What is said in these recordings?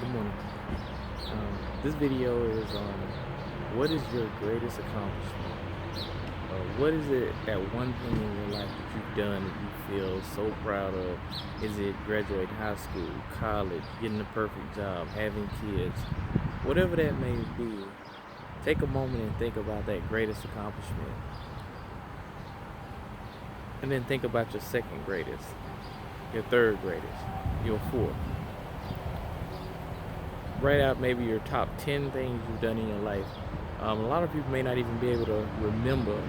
Good morning. This video is on what is your greatest accomplishment? What is it, that one thing in your life that you've done that you feel so proud of? Is it graduating high school, college, getting the perfect job, having kids? Whatever that may be, take a moment and think about that greatest accomplishment. And then think about your second greatest, your third greatest, your fourth. Write out maybe your top 10 things you've done in your life. A lot of people may not even be able to remember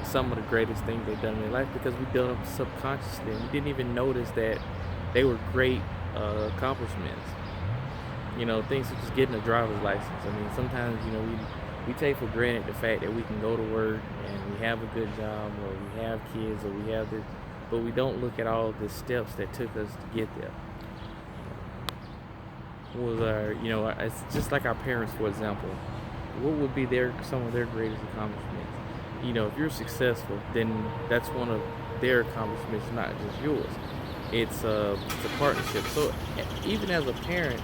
some of the greatest things they've done in their life because we done them subconsciously and we didn't even notice that they were great accomplishments. Things such as getting a driver's license. I mean, sometimes, we take for granted the fact that we can go to work and we have a good job or we have kids or we have this, but we don't look at all the steps that took us to get there. It's just like our parents, for example. What would be some of their greatest accomplishments? If you're successful, then that's one of their accomplishments, not just yours. It's a partnership. So even as a parent,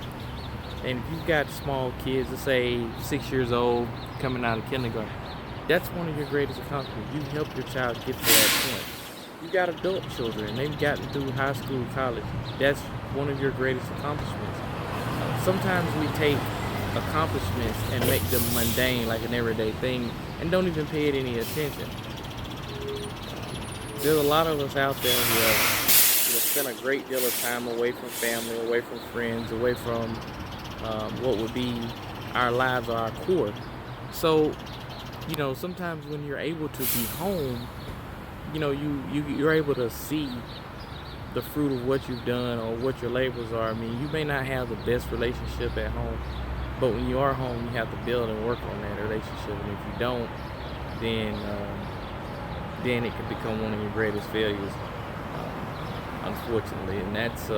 and if you've got small kids, let's say 6 years old, coming out of kindergarten, that's one of your greatest accomplishments. You help your child get to that point. You got adult children, and they've gotten through high school, college. That's one of your greatest accomplishments. Sometimes we take accomplishments and make them mundane, like an everyday thing, and don't even pay it any attention. There's a lot of us out there who have spent a great deal of time away from family, away from friends, away from what would be our lives or our core. So, sometimes when you're able to be home, you're able to see the fruit of what you've done or what your labors are. I mean, you may not have the best relationship at home, but when you are home, you have to build and work on that relationship. And if you don't, then it can become one of your greatest failures, unfortunately. And that's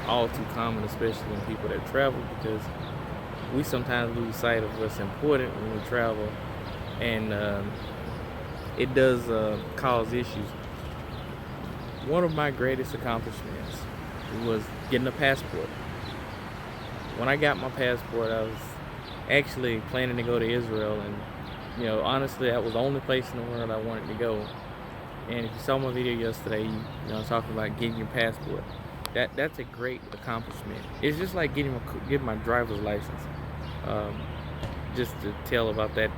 all too common, especially in people that travel, because we sometimes lose sight of what's important when we travel, and it does cause issues. One of my greatest accomplishments was getting a passport. When I got my passport, I was actually planning to go to Israel, and honestly, that was the only place in the world I wanted to go. And if you saw my video yesterday, talking about getting your passport, that's a great accomplishment. It's just like getting my driver's license. Just to tell about that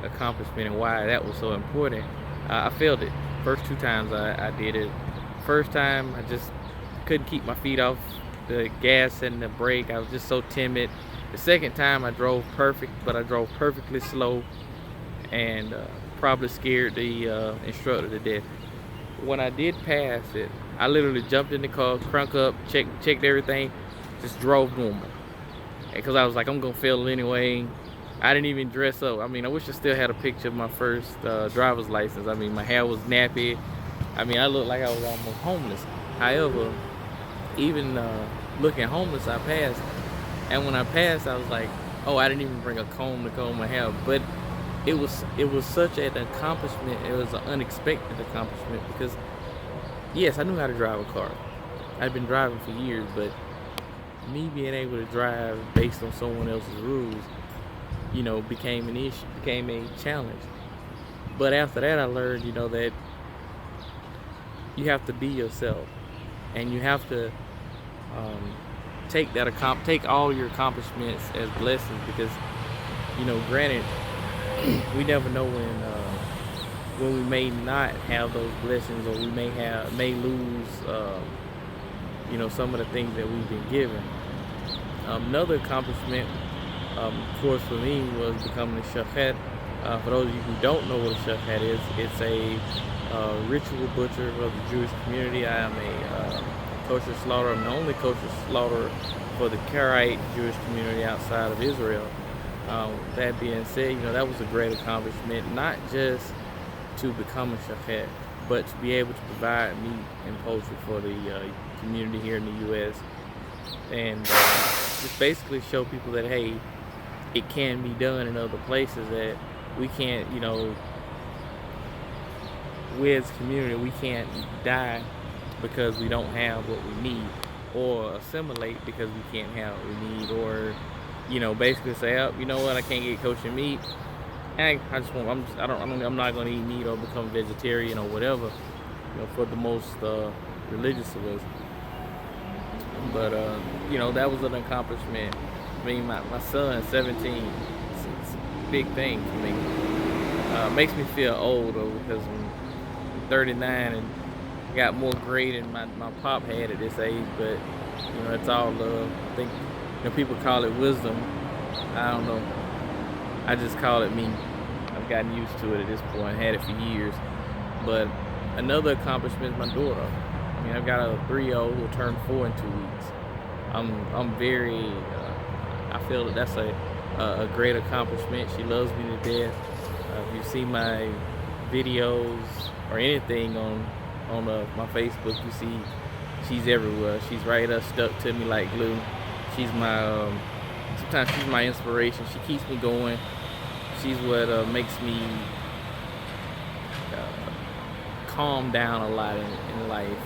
accomplishment and why that was so important. I failed it. First two times I did it. First time I just couldn't keep my feet off the gas and the brake. I was just so timid. The second time I drove perfect, but I drove perfectly slow and probably scared the instructor to death. When I did pass it, I literally jumped in the car, crunk up, checked everything, just drove normal. Because I was like, I'm gonna fail it anyway. I didn't even dress up. I mean, I wish I still had a picture of my first driver's license. I mean, my hair was nappy. I mean, I looked like I was almost homeless. However, even looking homeless, I passed. And when I passed, I was like, oh, I didn't even bring a comb to comb my hair. But it was such an accomplishment. It was an unexpected accomplishment because, yes, I knew how to drive a car. I'd been driving for years, but me being able to drive based on someone else's rules, became an issue, became a challenge. But after that, I learned, that you have to be yourself, and you have to take all your accomplishments as blessings, because granted, we never know when we may not have those blessings, or we may lose some of the things that we've been given. Another accomplishment, of course, for me was becoming a shochet. For those of you who don't know what a shochet is, it's a ritual butcher of the Jewish community. I am a kosher slaughterer. I'm the only kosher slaughterer for the Karaite Jewish community outside of Israel. That being said, that was a great accomplishment, not just to become a shochet, but to be able to provide meat and poultry for the community here in the U.S. and just basically show people that, hey, it can be done in other places, that we can't, we as a community, we can't die because we don't have what we need. or assimilate because we can't have what we need, or basically say, oh, you know what, I can't get kosher meat. And I just want, I'm not going to eat meat or become vegetarian or whatever. For the most religious of us. But that was an accomplishment. I mean, my son, 17, it's a big thing for me. Makes me feel old though, because I'm 39 and got more gray than my pop had at this age. But it's all love. I think people call it wisdom. I don't know. I just call it me. I've gotten used to it at this point. Had it for years. But another accomplishment is my daughter. I mean, I've got a 3-year-old who will turn 4 in 2 weeks. I'm very. I feel that that's a great accomplishment. She loves me to death. If you see my videos or anything on my Facebook, you see she's everywhere. She's right up stuck to me like glue. She's my sometimes she's my inspiration. She keeps me going. She's what makes me calm down a lot in life.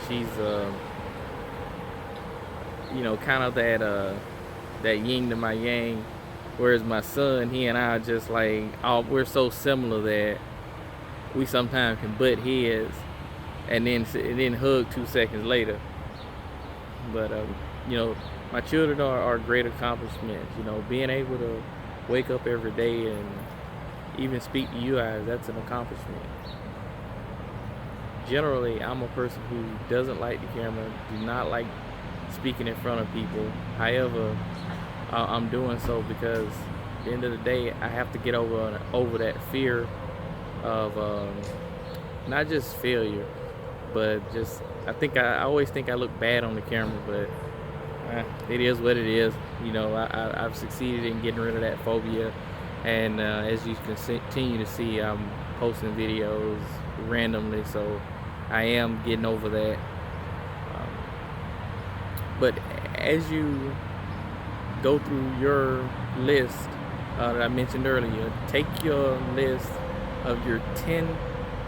She's kind of that yin to my yang. Whereas my son, he and I are just like, we're so similar that we sometimes can butt heads and then hug 2 seconds later. But my children are great accomplishments. Being able to wake up every day and even speak to you guys, that's an accomplishment. Generally, I'm a person who doesn't like the camera, do not like speaking in front of people. However, I'm doing so because at the end of the day, I have to get over that fear of not just failure, but just I always think I look bad on the camera, but it is what it is. I've succeeded in getting rid of that phobia, and as you can continue to see, I'm posting videos randomly, so I am getting over that. But as you go through your list that I mentioned earlier, take your list of your 10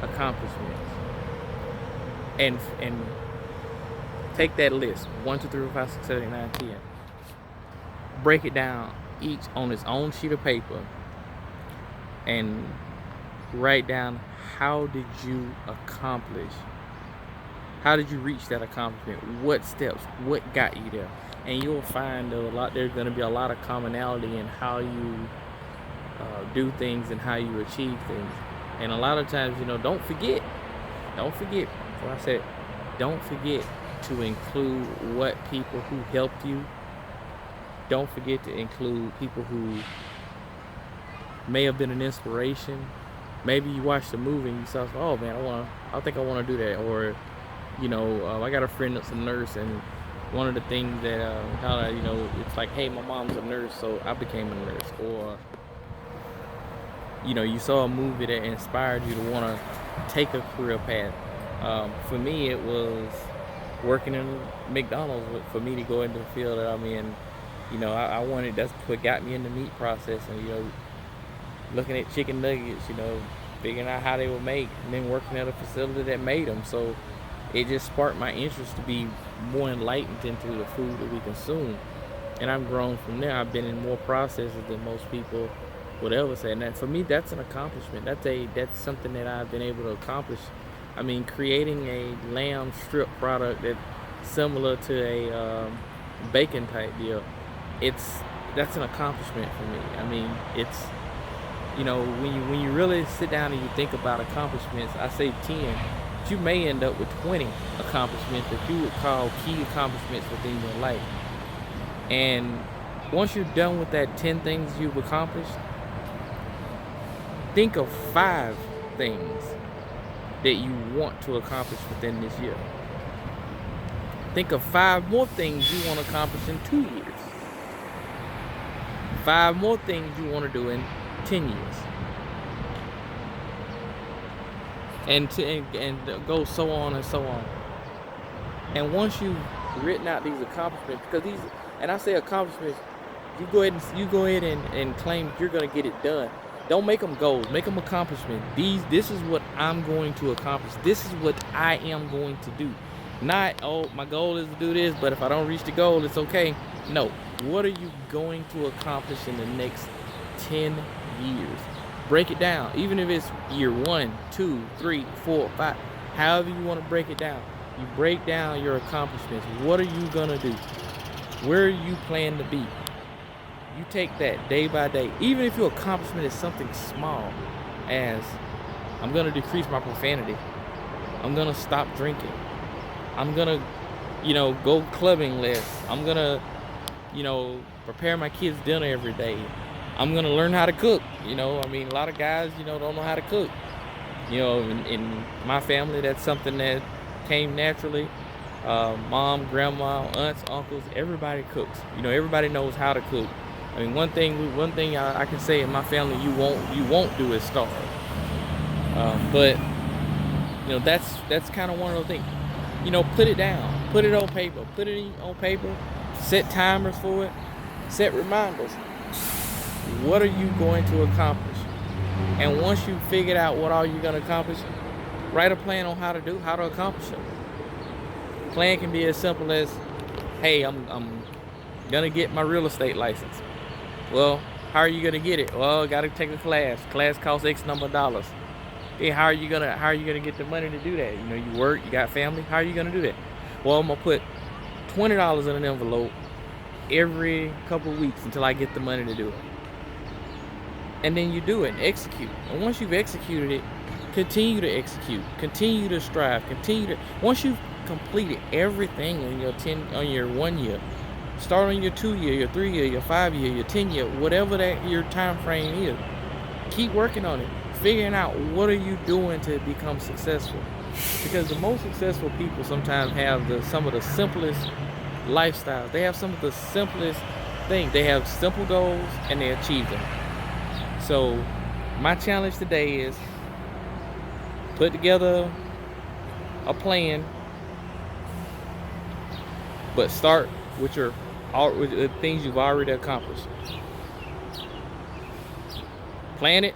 accomplishments and take that list 1, 2, 3, 4, 5, 6, 7, 8, 9, 10. Break it down each on its own sheet of paper and write down, how did you accomplish? How did you reach that accomplishment? What steps? What got you there? And you'll find there's going to be a lot of commonality in how you do things and how you achieve things. And a lot of times, don't forget. Well, I said, don't forget to include what people who helped you. Don't forget to include people who may have been an inspiration. Maybe you watched a movie and you saw, oh man, I think I want to do that. Or I got a friend that's a nurse, and one of the things that it's like, hey, my mom's a nurse, so I became a nurse. Or you saw a movie that inspired you to want to take a career path. For me, it was working in McDonald's for me to go into the field that I'm in. That's what got me in the meat processing. Looking at chicken nuggets, figuring out how they were made, and then working at a facility that made them. So it just sparked my interest to be more enlightened into the food that we consume. And I've grown from there. I've been in more processes than most people would ever say. And for me, that's an accomplishment. That's something that I've been able to accomplish. I mean, creating a lamb strip product that's similar to a bacon type deal, that's an accomplishment for me. I mean, it's, when you really sit down and you think about accomplishments, I say 10, but you may end up with 20 accomplishments that you would call key accomplishments within your life. And once you're done with that 10 things you've accomplished, think of 5 things that you want to accomplish within this year. Think of 5 more things you want to accomplish in 2 years. 5 more things you want to do in 10 years. And go so on and so on. And once you've written out these accomplishments, because and I say accomplishments, you go ahead and claim you're going to get it done. Don't make them goals, make them accomplishments. This is what I'm going to accomplish. This is what I am going to do. Not, oh, my goal is to do this, but if I don't reach the goal, it's okay. No. What are you going to accomplish in the next 10 years? Break it down. Even if it's year 1, 2, 3, 4, 5, however you want to break it down. You break down your accomplishments. What are you going to do? Where you plan to be? You take that day by day. Even if your accomplishment is something small, as I'm going to decrease my profanity. I'm going to stop drinking. I'm going to, go clubbing less. I'm going to, prepare my kids' dinner every day. I'm going to learn how to cook. A lot of guys, don't know how to cook. In my family, that's something that came naturally. Mom, grandma, aunts, uncles, everybody cooks. Everybody knows how to cook. One thing I can say in my family, you won't do is starve. But that's kind of one of those things. Put it down, put it on paper, set timers for it, set reminders. What are you going to accomplish? And once you figured out what all you're going to accomplish, write a plan on how to accomplish it. Plan can be as simple as, hey, I'm gonna get my real estate license. Well, how are you gonna get it? Well, gotta take a class. Class costs X number of dollars. Hey, how are you gonna get the money to do that? You work, you got family. How are you gonna do that? Well, I'm gonna put $20 in an envelope every couple of weeks until I get the money to do it. And then you do it and execute. And once you've executed it, continue to execute, continue to strive, once you've completed everything on your 1 year, start on your 2 year, your 3 year, your 5 year, your 10 year, whatever that your time frame is. Keep working on it, figuring out what are you doing to become successful. Because the most successful people sometimes have some of the simplest lifestyles. They have some of the simplest things. They have simple goals and they achieve them. So my challenge today is put together a plan, but start with with the things you've already accomplished. Plan it,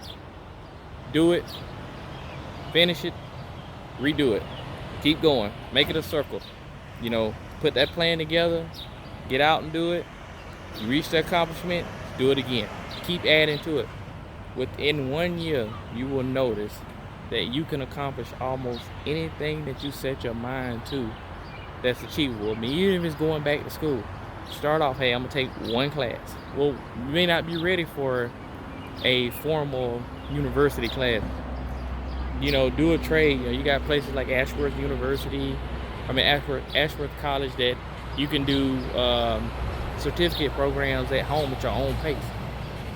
do it, finish it, redo it. Keep going. Make it a circle. Put that plan together, get out and do it. You reach the accomplishment, do it again. Keep adding to it. Within 1 year, you will notice that you can accomplish almost anything that you set your mind to that's achievable. Even if it's going back to school. Start off, hey, I'm going to take one class. Well, you may not be ready for a formal university class. Do a trade. You got places like Ashworth College that you can do certificate programs at home at your own pace.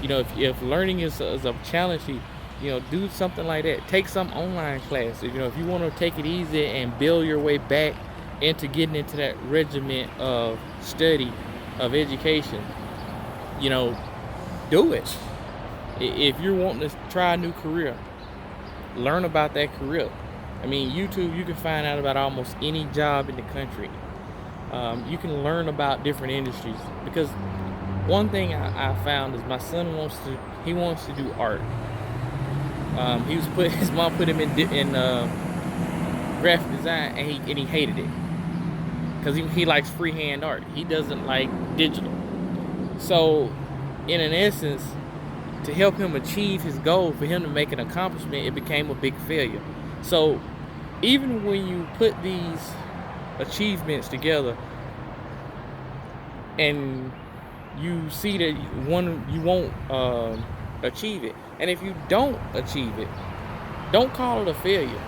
If learning is a challenge to you, do something like that. Take some online classes. If you want to take it easy and build your way back into getting into that regiment of study, of education, do it. If you're wanting to try a new career, learn about that career. YouTube, you can find out about almost any job in the country. You can learn about different industries, because one thing I found is my son wants to do art. His mom put him in graphic design, and he hated it because he likes freehand art. He doesn't like digital. So, in an essence, to help him achieve his goal, for him to make an accomplishment, it became a big failure. So, even when you put these achievements together, and you see that you won't achieve it, and if you don't achieve it, don't call it a failure.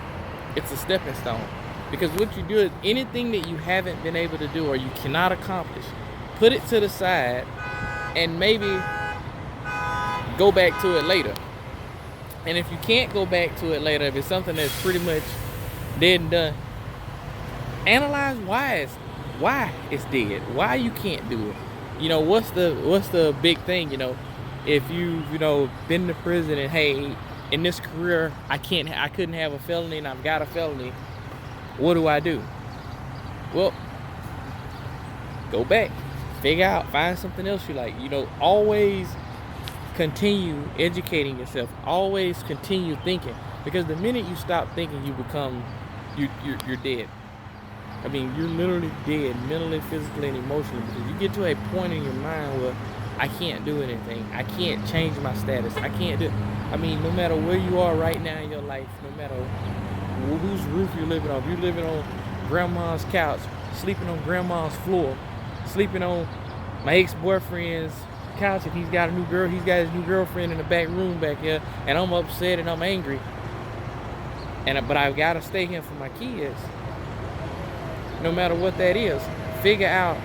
It's a stepping stone. Because what you do is anything that you haven't been able to do or you cannot accomplish, put it to the side and maybe go back to it later. And if you can't go back to it later, if it's something that's pretty much dead and done, analyze why it's dead, why you can't do it. What's the big thing? If you've been to prison and, hey, in this career I couldn't have a felony and I've got a felony, what do I do? Well, go back, figure out, find something else you like. Always continue educating yourself, always continue thinking, because the minute you stop thinking, you become you're dead. I mean, you're literally dead, mentally, physically, and emotionally, because you get to a point in your mind where I can't do anything. I can't change my status. I can't do. I mean, no matter where you are right now in your life, no matter whose roof you're living on, if you're living on grandma's couch, sleeping on grandma's floor, sleeping on my ex-boyfriend's couch, if he's got a new girl, he's got his new girlfriend in the back room back here, and I'm upset and I'm angry. But I've got to stay here for my kids. No matter what that is, figure out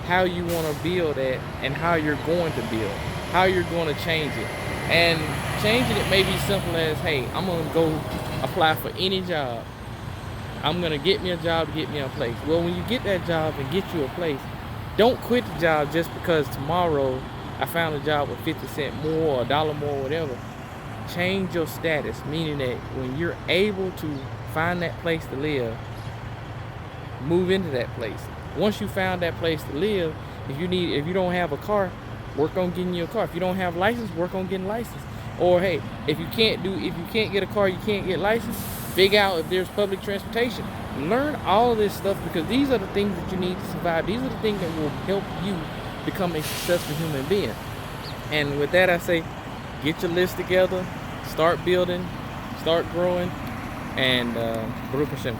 how you want to build that and how you're going to build, how you're going to change it. And changing it may be simple as, hey, I'm going to go apply for any job. I'm going to get me a job to get me a place. Well, when you get that job and get you a place, don't quit the job just because tomorrow I found a job with 50 cents more or $1 more, whatever. Change your status, meaning that when you're able to find that place to live, move into that place. Once you found that place to live, if you don't have a car, work on getting you a car. If you don't have license, work on getting license. Or hey, if you can't get a car, you can't get license, figure out if there's public transportation. Learn all of this stuff, because these are the things that you need to survive. These are the things that will help you become a successful human being. And with that, I say, get your list together, start building, start growing, and Baruch Hashem.